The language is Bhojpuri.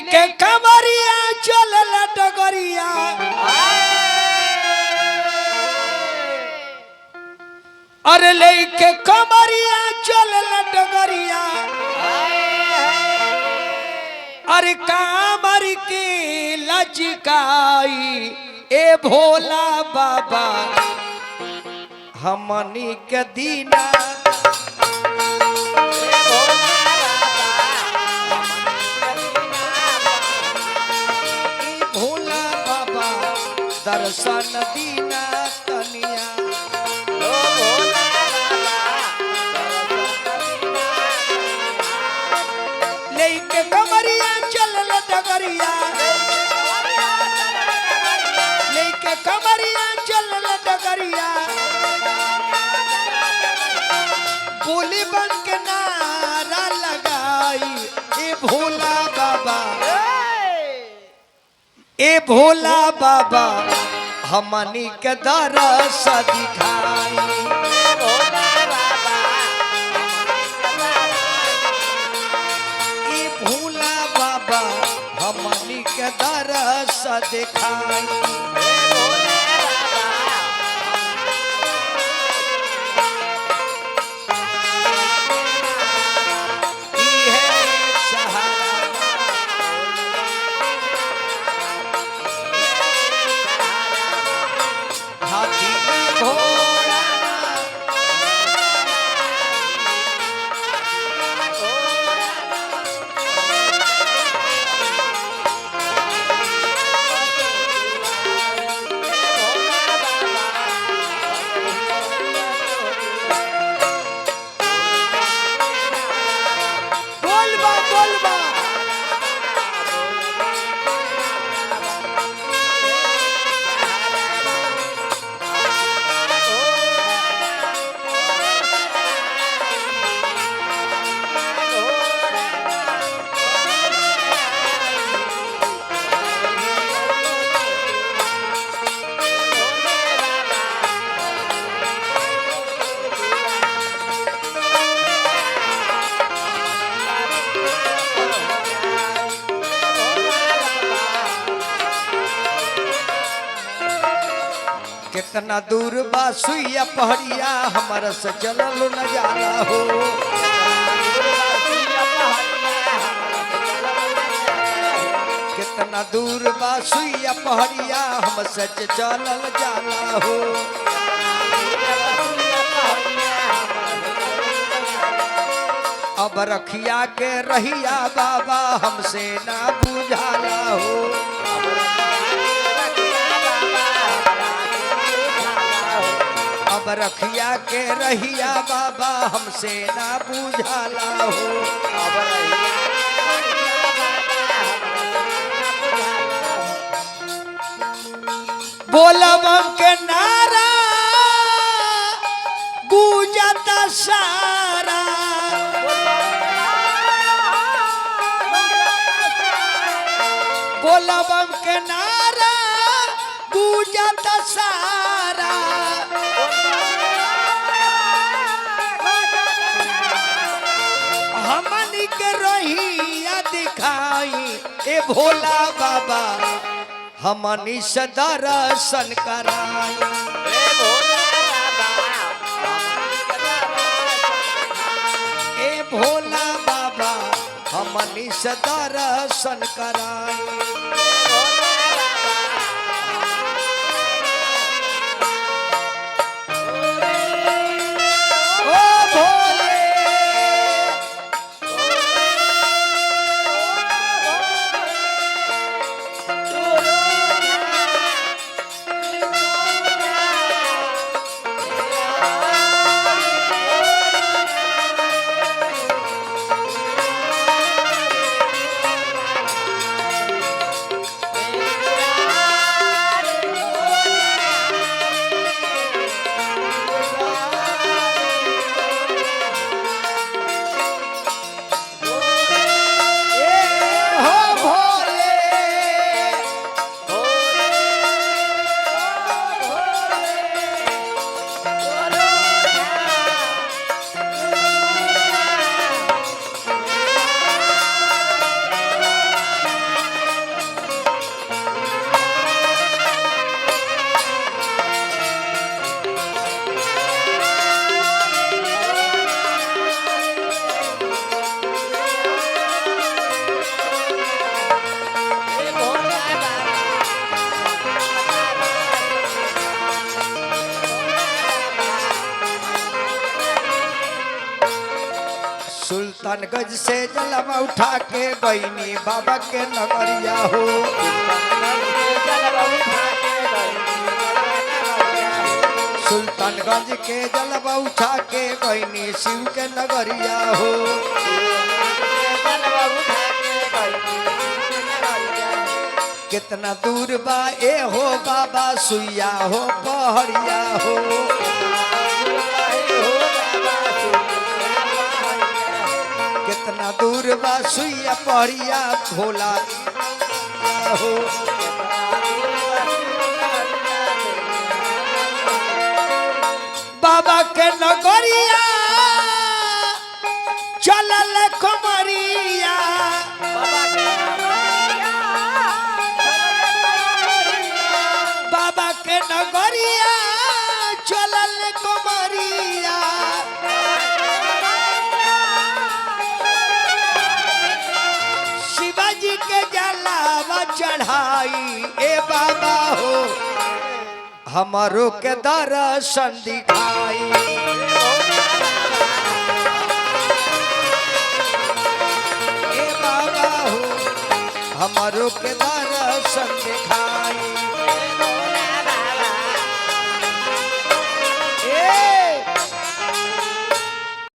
लेके कमरिया चल डगरिया अरे लेके कमरिया चल डगरिया अरे कामर के लचकाई ए भोला बाबा हमनी के दीना भोला बाबा दर्शन दीना तनिया लेके कमरिया चल डगरिया लेके कमरिया चल डगरिया बोली बन के नारा लगाई ए भोला बाबा ए भोला बाबा हमनी के दरस दिखाई ए भोला बाबा हमनी के दरस दिखाई कितना दूर बा सुइया पहड़िया हमारा से चलल न जाला हो कितना दूर बा सुइया पहड़िया हमसे चलल जाला हो अब रखिया के रहिया बाबा हमसे ना बुझाला हो अब रखिया के रहिया बाबा हमसे ना बुझाला हो बोलब के नारा गूंजत सारा बोलब के नारा गूंजत सारा हमनी के रहिया दिखाई ए भोला बाबा हमनी से दर्शन कराई ए भोला बाबा हमनी से दर्शन कराई सुल्तानगंज से जलवा उठा के गईनी बाबा के नगरिया हो। सुल्तानगंज के जलवा उठा के गईनी शिव के नगरिया हो। कितना दूर बा ए हो बाबा सुइया हो पहड़िया हो। कितना दूर बा सुइया पहड़िया भोला हो। बाबा के नगरिया चलल कमरिया। बाबा के नगरिया चलल कमरिया। शिवाजी के जलावा चढ़ाई ए बाबा हो हमारो के दर्शन दिखाई। ए बाबा हो हमारो के दर्शन दिखाई।